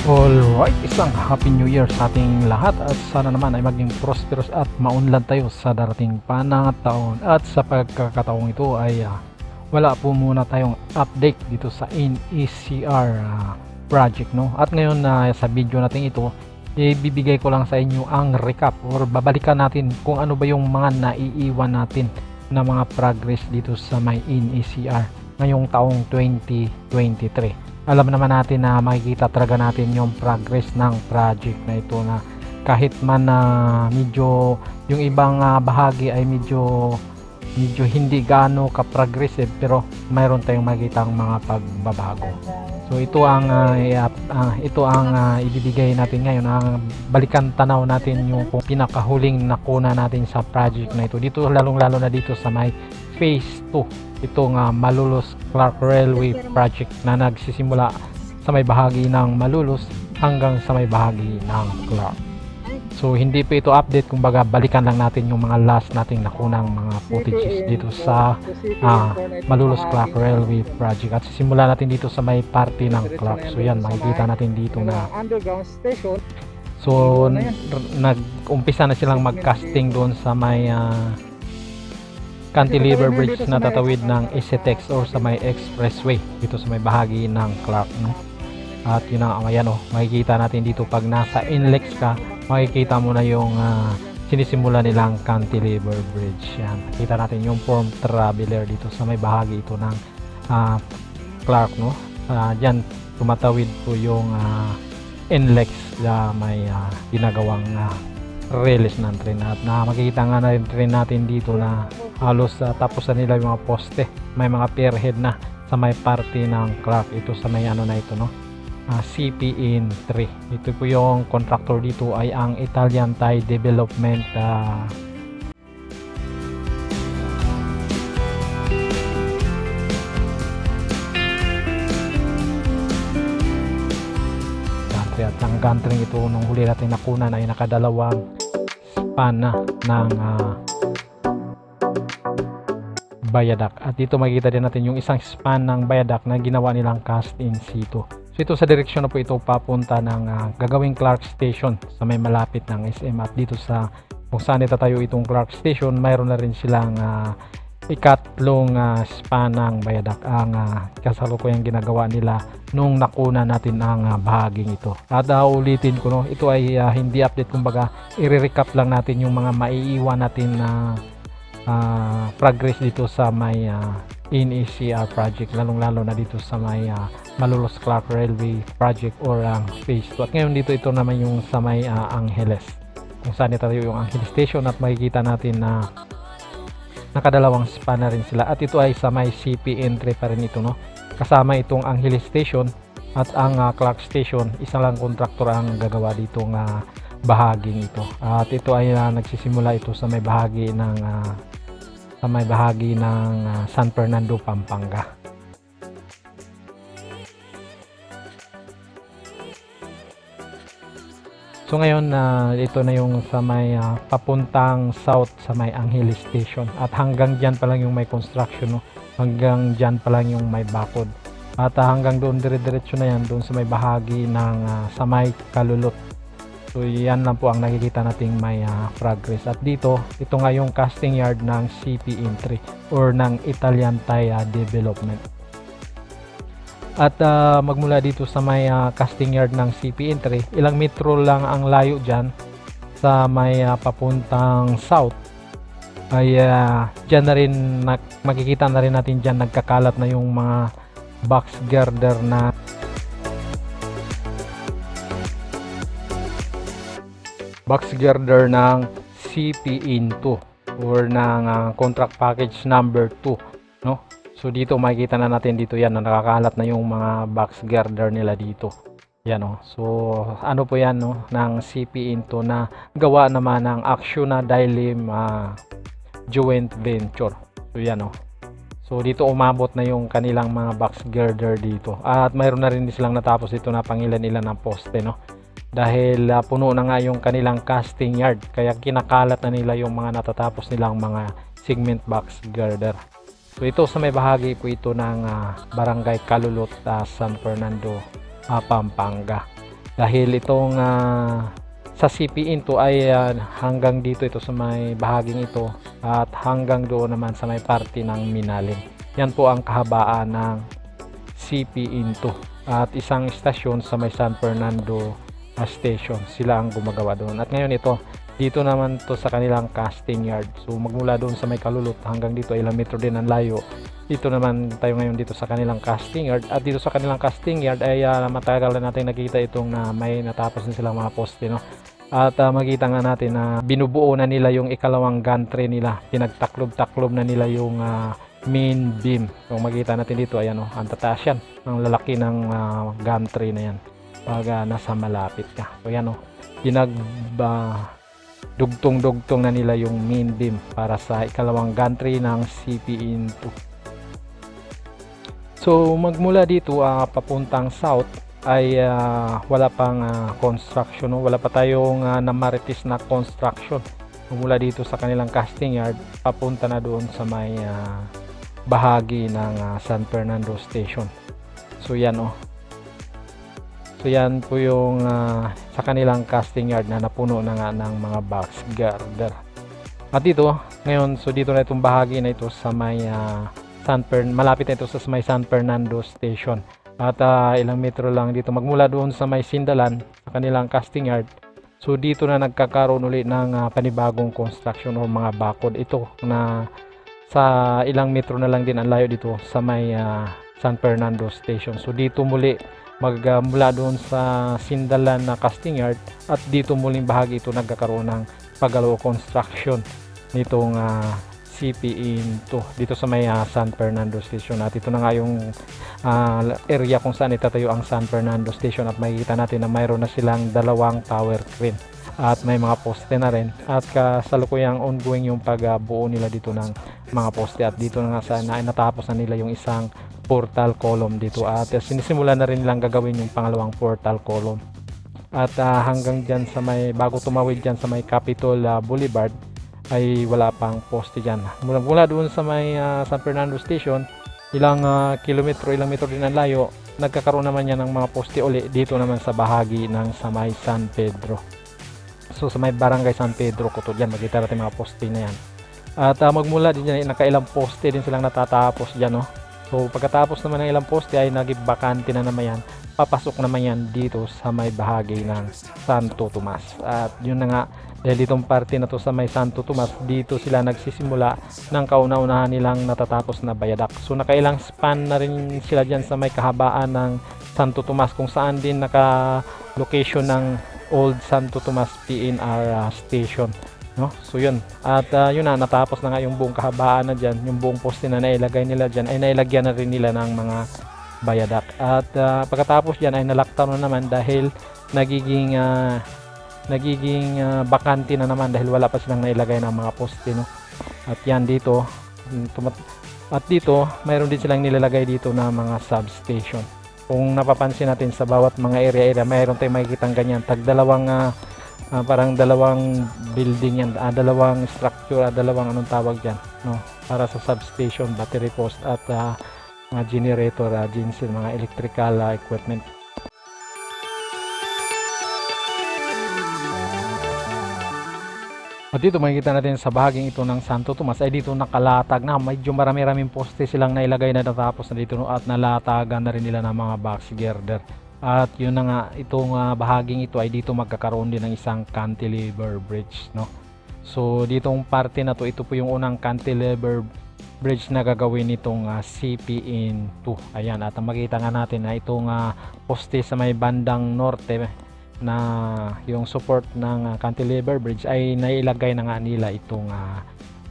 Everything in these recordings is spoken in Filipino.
Alright, isang Happy New Year sa ating lahat at sana naman ay maging prosperous at maunlad tayo sa darating pa na taon. At sa pagkakataong ito ay wala po muna tayong update dito sa NECR project, no? At ngayon sa video natin ito, ibibigay ko lang sa inyo ang recap or babalikan natin kung ano ba yung mga naiiwan natin na mga progress dito sa may NECR ngayong taong 2023. Alam naman natin na makikita talaga natin yung progress ng project na ito, na kahit man medyo yung ibang bahagi ay medyo hindi gaano ka-progressive, pero mayroon tayong makikitang mga pagbabago. So ito ang ibibigay natin ngayon, ang balikan tanaw natin yung pinakahuling nakuna natin sa project na ito. Dito lalong-lalo na dito sa may phase 2. Itong Malolos Clark Railway Project na nagsisimula sa may bahagi ng Malolos hanggang sa may bahagi ng Clark. So hindi pa ito update, kumbaga balikan lang natin yung mga last nating nakunang mga footages dito sa Malolos Clark Railway Project. At sisimula natin dito sa may party ng Clark. So yan, makikita natin dito na underground station. so nag-umpisa na silang mag-casting doon sa may cantilever bridge na tatawid ng ECTEX or sa may expressway dito sa may bahagi ng Clark, no? At yun ang ayan, makikita natin dito pag nasa NLEX ka, makikita mo na yung sinisimula nilang cantilever bridge. Yan, makikita natin yung form traveler dito sa may bahagi ito ng Clark, no? Diyan tumatawid po yung NLEX na may ginagawang release ng train. At makikita nga na rin natin dito na halos tapos na nila yung mga poste, may mga pierhead na sa may party ng Clark. Ito sa may na ito, no? CPN 3. Ito po yung contractor dito ay ang Italian Thai Development country. At ang gantring ito nung huli natin nakunan ay nakadalawang span na ng viaduct. At dito makikita din natin yung isang span ng viaduct na ginawa nilang cast in situ. So ito sa direksyon na po ito papunta ng gagawing Clark Station sa may malapit ng SM. At dito sa kung saan itatayo itong Clark Station, mayroon na rin silang ikatlong span ng viaduct, ang kasalukuyang ginagawa nila nung nakuna natin ang bahaging ito. At ulitin ko, no, ito ay hindi update, kumbaga i-recap lang natin yung mga maiiwan natin na progress dito sa may NECR project, lalong-lalo na dito sa may Malolos Clark Railway Project or phase 2. At ngayon dito ito naman yung sa may Angeles, kung saan itayo yung Angeles Station, at makikita natin na nakadalawang span na rin sila. At ito ay sa may CPN 3 pa rin ito, no? Kasama itong Angeles Station at ang Clark Station, isang lang kontraktor ang gagawa ditong bahaging ito. At ito ay nagsisimula ito sa may bahagi ng San Fernando, Pampanga. So ngayon ito na yung sa may papuntang south sa may Angeles Station, at hanggang diyan pa lang yung may construction, no? Hanggang diyan pa lang yung may bakod. At hanggang doon dire-diretso na yan doon sa may bahagi ng sa may Kalulot. So yan lang po ang nakikita nating may progress. At dito, ito nga yung casting yard ng CPN 3 or ng Italian Thai Development. At magmula dito sa may casting yard ng CPN 3, ilang metro lang ang layo dyan sa may papuntang south, ay dyan na rin makikita na rin natin dyan nagkakalat na yung mga box girder ng CPN 2 or ng contract package number 2, no? So dito makikita na natin dito yan na nakakalat na yung mga box girder nila dito. Yan, no? So ano po yan, no, ng CPN 2 na gawa naman ng Acciona Dilim joint venture. So yan, no? So dito umabot na yung kanilang mga box girder dito. At mayroon na rin silang natapos ito na pangilan-ilan ng poste, no? Dahil puno na nga yung kanilang casting yard, kaya kinakalat na nila yung mga natatapos nilang mga segment box girder. So ito sa may bahagi po ito ng Barangay Kalulot, San Fernando, Pampanga. dahil itong sa CP into ay hanggang dito ito sa may bahaging ito at hanggang doon naman sa may parte ng Minaling. Yan po ang kahabaan ng CP into at isang istasyon sa may San Fernando station, sila ang gumagawa doon. At ngayon ito dito naman to sa kanilang casting yard. So magmula doon sa may Kalulot hanggang dito ilang metro din ang layo. Dito naman tayo ngayon dito sa kanilang casting yard. At dito sa kanilang casting yard ay matagal na natin nakita itong na may natapos na silang mga poste, no? At makita nga natin na binubuo na nila yung ikalawang gantry nila. Pinagtaklob-taklob na nila yung main beam. Kung makita natin dito, ayan o, ang tataas yan. Ang lalaki ng gantry na yan pag nasa malapit ka. So yan o, dugtong-dugtong na nila yung main beam para sa ikalawang gantry ng CP-2. So magmula dito papuntang south ay wala pang construction, no? Wala pa tayong namaritis na construction. Mula dito sa kanilang casting yard papunta na doon sa may bahagi ng San Fernando Station. So yan o. So yan po yung sa kanilang casting yard na napuno na nga ng mga box girder. At dito ngayon, so dito na itong bahagi na ito sa may malapit na ito sa may San Fernando Station. At ilang metro lang dito magmula doon sa may Sindalan sa kanilang casting yard. So dito na nagkakaroon ulit ng panibagong construction o mga bakod. Ito na sa ilang metro na lang din ang layo dito sa may San Fernando Station. So dito muli mula doon sa Sindalan na casting yard at dito muling bahagi ito nagkakaroon ng paggalaw construction nitong CP-2 dito sa may San Fernando Station. At ito na nga yung area kung saan itatayo ang San Fernando Station at makikita natin na mayroon na silang dalawang tower crane at may mga poste na rin at kasalukuyang ongoing yung pagbuo nila dito ng mga poste. At dito na nga sana ay natapos na nila yung isang portal column dito at sinisimula na rin nilang gagawin yung pangalawang portal column. At hanggang dyan sa may bago tumawid dyan sa may Capitol Boulevard ay wala pang poste dyan. Mula doon sa may San Fernando Station ilang ilang metro din ang layo, nagkakaroon naman yan ng mga poste uli dito naman sa bahagi ng sa may San Pedro. So sa may barangay San Pedro ko to dyan makita natin mga poste na yan. At magmula din dyan nakailang poste din silang natatapos dyan, no? So pagkatapos naman ng ilang poste ay nagibakante na naman yan, papasok naman yan dito sa may bahagi ng Santo Tomas. At yun na nga, dahil ditong parte na to sa may Santo Tomas, dito sila nagsisimula ng kauna-unahan nilang natatapos na bayadak. So nakailang span na rin sila dyan sa may kahabaan ng Santo Tomas kung saan din naka-location ng Old Santo Tomas PNR station, no? So yun, at yun na, natapos na nga yung buong kahabaan na dyan, yung buong poste na nailagay nila dyan ay nailagyan na rin nila ng mga bayadak. At pagkatapos dyan ay nalaktan na naman dahil nagiging bakante na naman dahil wala pa silang nailagay ng mga poste, no? At yan dito at dito mayroon din silang nilalagay dito na mga substation. Kung napapansin natin sa bawat mga area mayroon tayong makikitang ganyan tagdalawang parang dalawang building yan, dalawang structure, dalawang anong tawag dyan, no? Para sa substation, battery post at mga generator, genset, mga electrical equipment. At dito makikita natin sa bahaging ito ng Santo Tomas ay dito nakalatag na, medyo marami-raming poste silang nailagay na natapos na dito, no? At nalatagan na rin nila ng mga box girder. At yun na nga, itong bahaging ito ay dito magkakaroon din ng isang cantilever bridge, no? So ditong parte na to, ito po yung unang cantilever bridge na gagawin nitong CP-2. Ayan, at makita nga natin na itong poste sa may bandang norte na yung support ng cantilever bridge ay nailagay na nga nila itong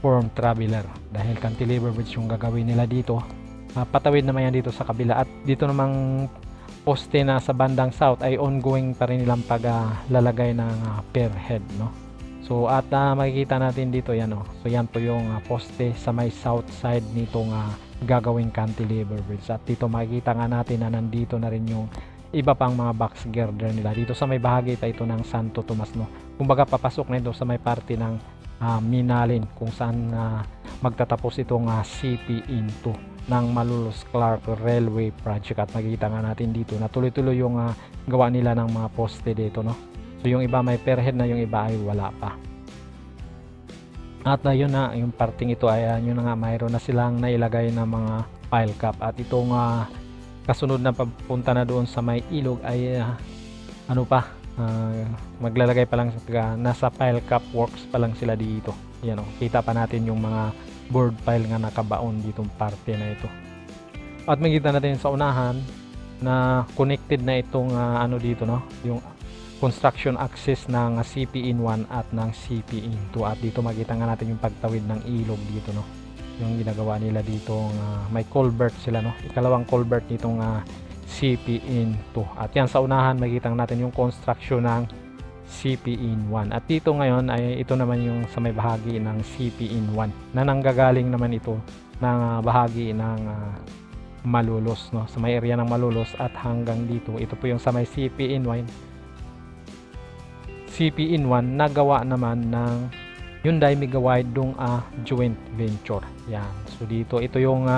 form traveler dahil cantilever bridge yung gagawin nila dito. Patawid naman yan dito sa kabila at dito namang poste na sa bandang south ay ongoing pa rin nilang paglalagay ng pier head, no? So at makikita natin dito yan, no? So yan po yung poste sa may south side nitong gagawing cantilever bridge. At dito makikita nga natin na nandito na rin yung iba pang mga box girder nila dito sa may bahagi ito ng Santo Tomas, no? Kumbaga papasok na ito sa may parte ng Minalin, kung saan magtatapos itong CP-IN2 ng Malolos Clark Railway Project. At makikita nga natin dito na tuloy-tuloy yung gawa nila ng mga poste dito, no? So yung iba may perhead na, yung iba ay wala pa. At yun na, yung parting ito ay yun na nga, mayroon na silang nailagay na mga pile cap. At itong kasunod na papunta na doon sa may ilog ay maglalagay pa lang, nasa pile cap works pa lang sila dito. Yan, kita pa natin yung mga board pile nga nakabaon ditong parte na ito. At makita natin sa unahan na connected na itong dito, no, yung construction access ng CP-IN1 at ng CP-IN2. At dito makita nga natin yung pagtawid ng ilog dito, no, yung ginagawa nila dito. May culvert sila, no, ikalawang culvert nitong CP-IN2. At yan sa unahan makita natin yung construction ng CP-IN1. At dito ngayon ay ito naman yung sa may bahagi ng CP-IN1 na nanggagaling naman ito ng bahagi ng Malolos, no, sa may area ng Malolos at hanggang dito. Ito po yung sa may CP-IN1 nagawa naman ng Hyundai Megawide dong joint venture. Yan. So dito ito yung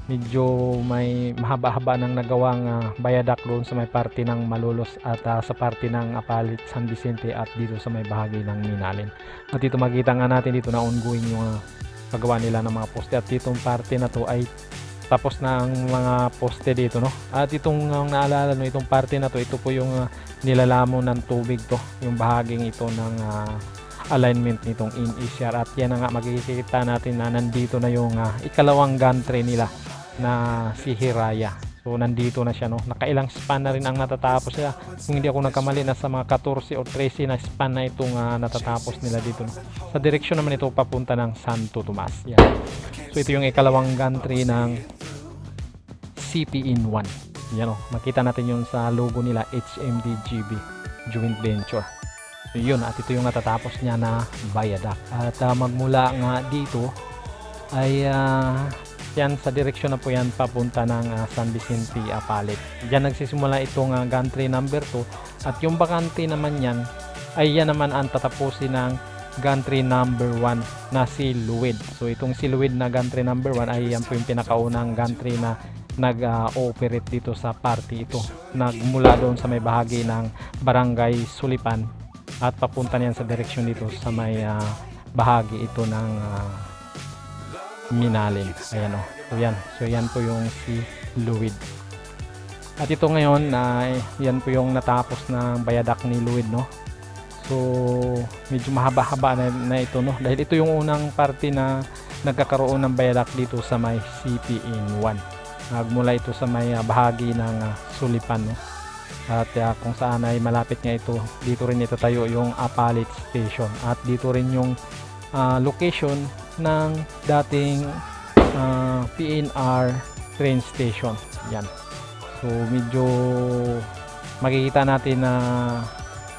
medyo may mahaba-haba ng nagawang viaduct doon sa may parte ng Malolos at sa parte ng Apalit, San Vicente at dito sa may bahagi ng Minalin. At dito makita nga natin dito na ongoing yung paggawa nila ng mga poste. At itong parte na to ay tapos na ang mga poste dito, no. At itong naalala no, itong parte na to, ito po yung nilalamo ng tubig to, yung bahaging ito ng alignment nitong in-ECR. At yan nga makikita natin na nandito na yung ikalawang gantry nila na si Hiraya. So nandito na siya, no. Nakailang span na rin ang natatapos nila. Kung hindi ako nagkamali, nasa mga 14 o 13 na span na itong natatapos nila dito, no. Sa direksyon naman ito papunta ng Santo Tomas. Yan. So ito yung ikalawang gantry ng CP-IN1. Yan, no. Makita natin yung sa logo nila, HMDGB joint venture. So yun, at ito yung natatapos niya na viaduct. At magmula nga dito ay yan sa direksyon na po yan papunta ng San Vicente, Apalit. Diyan nagsisimula itong gantry number 2 at yung bakante naman yan ay yan naman ang tatapusin ng gantry number 1 na si Luwid. So itong si Luwid na gantry number 1 ay yan po yung pinakaunang gantry na nag-ooperate dito sa party ito. Nagmula doon sa may bahagi ng Barangay Sulipan at papunta niyan sa direksyon dito sa may bahagi ito ng Minalin. Ayan, so yan po yung si Luwid. At ito ngayon yan po yung natapos ng viaduct ni Luwid, no. So medyo mahaba-haba na ito, no, dahil ito yung unang parte na nagkakaroon ng viaduct dito sa may CP-IN1. Nagmula ito sa may bahagi ng Sulipan, no. At kung saan ay malapit nga ito, dito rin itatayo yung Apalit Station. At dito rin yung location ng dating PNR train station. Yan. So medyo makikita natin na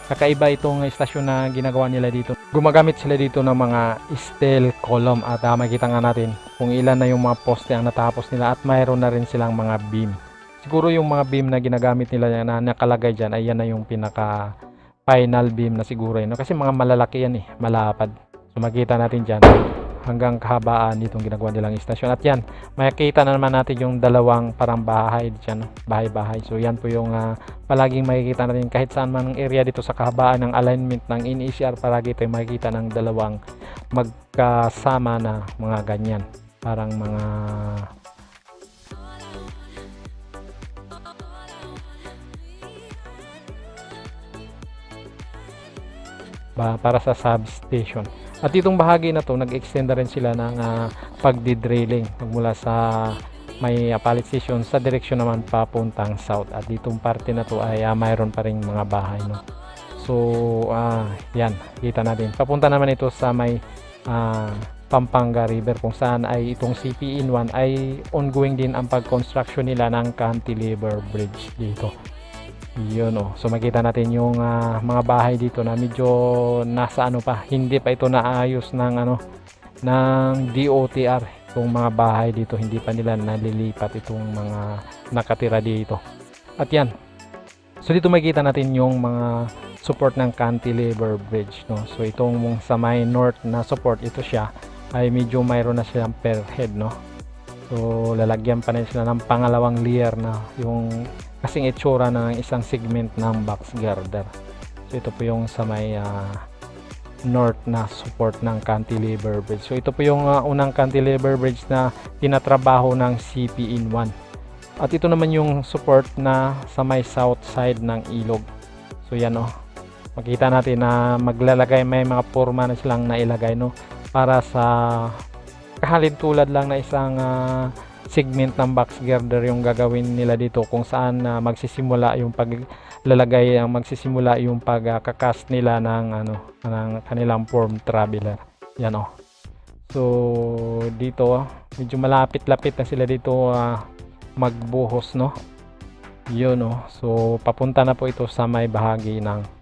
kakaiba itong istasyon na ginagawa nila dito. Gumagamit sila dito ng mga steel column at makikita nga natin kung ilan na yung mga poste ang natapos nila at mayroon na rin silang mga beam. Siguro yung mga beam na ginagamit nila na nakalagay dyan ay yan na yung pinaka final beam na siguro yun. Kasi mga malalaki yan, malapad. So makita natin dyan hanggang kahabaan ditong ginagawa nilang istasyon. At yan, makikita na naman natin yung dalawang parang bahay dyan, bahay-bahay. So yan po yung palaging makikita natin kahit saan man ang area dito sa kahabaan ng alignment ng in-ECR, palagi tayo makikita ng dalawang magkasama na mga ganyan. Parang mga para sa substation. At itong bahagi na to, nag-extend na rin sila ng pagdi-drilling magmula sa may Apalit Station sa direksyon naman papuntang south. At ditong parte na to ay mayroon pa ring mga bahay, no. So yan, kita natin. Papunta naman ito sa may Pampanga River, kung saan ay itong CP-IN1 ay ongoing din ang pag-construction nila ng cantilever bridge dito. Yun, so makita natin yung mga bahay dito na medyo nasa pa, hindi pa ito naayos ng ng DOTR. Itong mga bahay dito hindi pa nila nalilipat itong mga nakatira dito. At yan, so dito makita natin yung mga support ng cantilever bridge, no. So itong sa may north na support, ito siya ay medyo mayroon na silang per head, no. So lalagyan pa rin sila ng pangalawang layer na yung kasing itsura ng isang segment ng box girder. So ito po yung sa may north na support ng cantilever bridge. So ito po yung unang cantilever bridge na tinatrabaho ng CP-in-1. At ito naman yung support na sa may south side ng ilog. So yan, oh. Makita natin na maglalagay, may mga forma na silang nailagay, no, para sa kahalintulad lang na isang segment ng box girder yung gagawin nila dito, kung saan magsisimula yung paglalagay, magsisimula yung pagkakast nila ng ng kanilang form traveler. Yan, oh. So dito medyo malapit-lapit na sila dito magbuhos, no. Yun, oh. So papunta na po ito sa may bahagi ng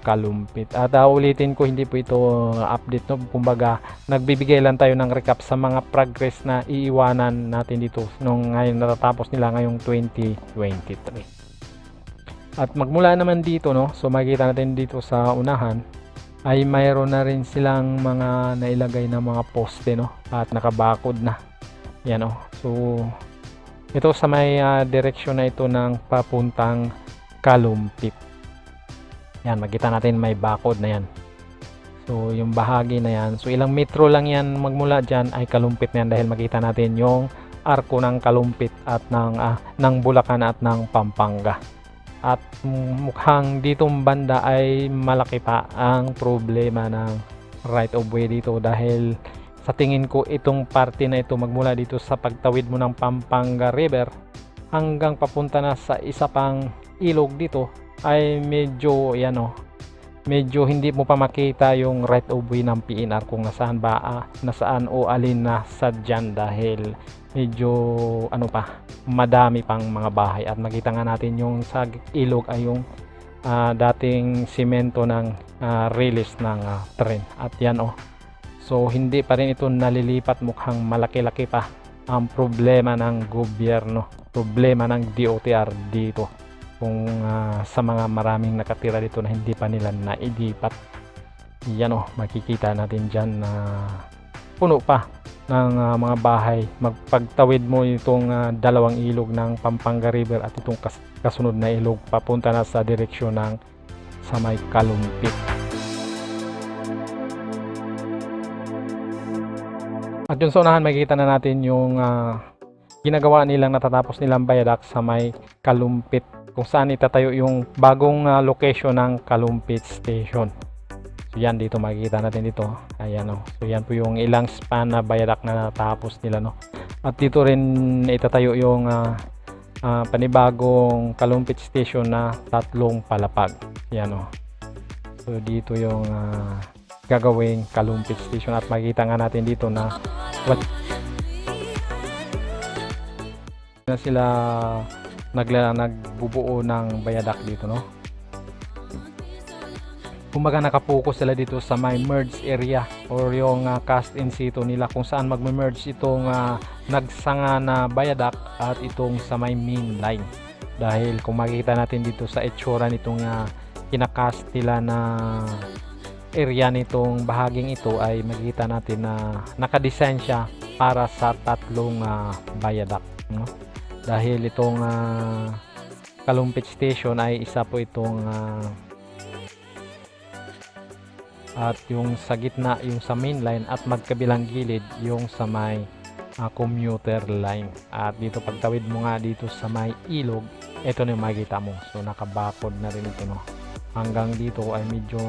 kalumpit. At ulitin ko, hindi po ito update, no. Kumbaga nagbibigay lang tayo ng recap sa mga progress na iiwanan natin dito nung ngayon natatapos nila ngayong 2023. At magmula naman dito, no, so makikita natin dito sa unahan ay mayroon na rin silang mga nailagay na mga poste, no, at nakabakod na. Yan, oh. So ito sa may direksyon na ito ng papuntang kalumpit. Yan, makita natin may bakod na yan. So yung bahagi na yan, so ilang metro lang yan magmula dyan ay kalumpit na yan, dahil makita natin yung arko ng kalumpit at ng Bulacan at ng Pampanga. At mukhang ditong banda ay malaki pa ang problema ng right of way dito, dahil sa tingin ko itong parte na ito magmula dito sa pagtawid mo ng Pampanga River hanggang papunta na sa isa pang ilog dito ay medyo medyo hindi mo pa makita yung right of way ng PNR kung nasaan o alin na sadyan, dahil medyo madami pang mga bahay. At nakita nga natin yung sa ilog ay yung dating simento ng release ng tren. At yan, oh. So hindi pa rin ito nalilipat, mukhang malaki-laki pa ang problema ng gobyerno, problema ng DOTR dito, kung sa mga maraming nakatira dito na hindi pa nila nailipat. Yan, oh, makikita natin dyan na puno pa ng mga bahay. Magpagtawid mo itong dalawang ilog ng Pampanga River at itong kasunod na ilog papunta na sa direksyon ng sa may kalumpit. At yun sa unahan, makikita na natin yung ginagawa nilang natatapos nilang viaduct sa may kalumpit, kung saan itatayo yung bagong location ng Kalumpit Station. So yan, dito makikita natin dito. Ayan, oh. So yan po yung ilang span na viaduct na natapos nila, no. At dito rin itatayo yung panibagong Kalumpit Station na 3 palapag. Yan, oh. So dito yung gagawing Kalumpit Station, at makikita nga natin dito na na sila nagbubuo ng viaduct dito, no. Kumbaga nakapokus sila dito sa may merge area or yung cast in situ nila, kung saan magme-merge itong nagsanga na viaduct at itong sa may main line. Dahil kung makikita natin dito sa itsura nitong kinakast nila na area nitong bahaging ito, ay makikita natin na nakadesign siya para sa 3 viaduct, no? Dahil itong Kalumpit Station ay isa po itong at yung sa gitna yung sa main line, at magkabilang gilid yung sa may commuter line. At dito pagtawid mo nga dito sa may ilog, ito na yung makikita mo. So nakabakod na rin ito, no. Hanggang dito ay medyo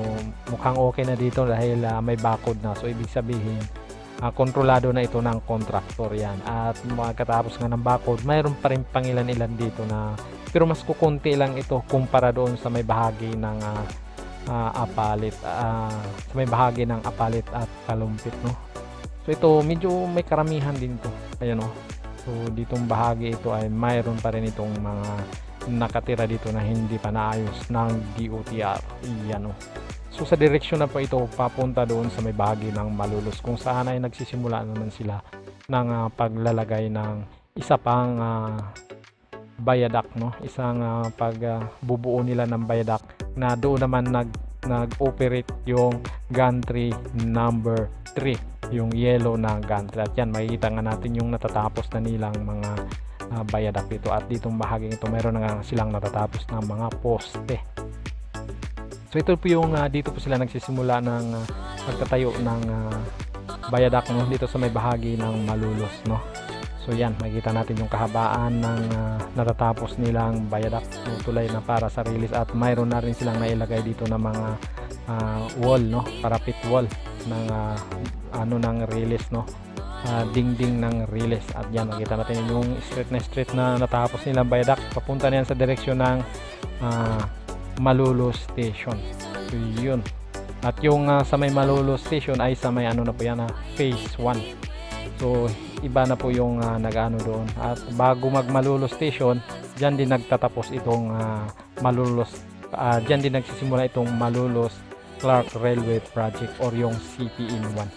mukhang okay na dito dahil may bakod na. So ibig sabihin kontrolado na ito ng contractor yan. At magkatapos nga ng bakod, mayroon pa rin pangilan-ilan dito na, pero mas kukunti lang ito kumpara doon sa may bahagi ng Apalit, sa may bahagi ng Apalit at Kalumpit, no. So ito medyo may karamihan din ito. Ayan, oh. So ditong bahagi ito ay mayroon pa rin itong mga nakatira dito na hindi pa naayos ng DOTR. Iyan, oh. So sa direksyon na po ito papunta doon sa may bahagi ng Malolos, kung saan ay nagsisimula naman sila ng paglalagay ng isa pang viaduct, no? Isang pagbubuo nila ng viaduct na doon naman nag-operate yung gantry number 3, yung yellow na gantry. At yan, makikita nga natin yung natatapos na nilang mga viaduct dito. At ditong bahaging ito, meron na nga silang natatapos ng mga poste. So ito po yung dito po sila nagsisimula ng pagtatayo ng viaduct, no? Dito sa may bahagi ng Malolos, no? So yan, makikita natin yung kahabaan ng natatapos nilang viaduct, yung tulay na para sa release. At mayroon na rin silang nailagay dito na mga wall, no? Parapet wall ng ng release, no? Dingding ng release. At yan, makikita natin yung street na natapos nilang viaduct. Papunta na yan sa direksyon ng Malolos Station. So yun. At yung sa may Malolos Station ay sa may na po yan, phase 1. So iba na po yung nag-ano doon. At bago mag Malolos Station, diyan din nagtatapos itong Malolos, diyan din nagsisimula itong Malolos Clark Railway Project or yung CPN1.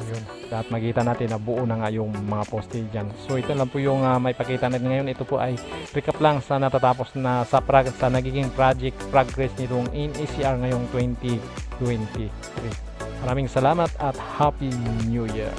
Yun. At makita natin na buo na nga yung mga poste dyan. So ito lang po yung may pakita natin ngayon. Ito po ay recap lang sa natatapos na sa nagiging project progress nitong NECR ngayong 2023. Maraming salamat at Happy New Year!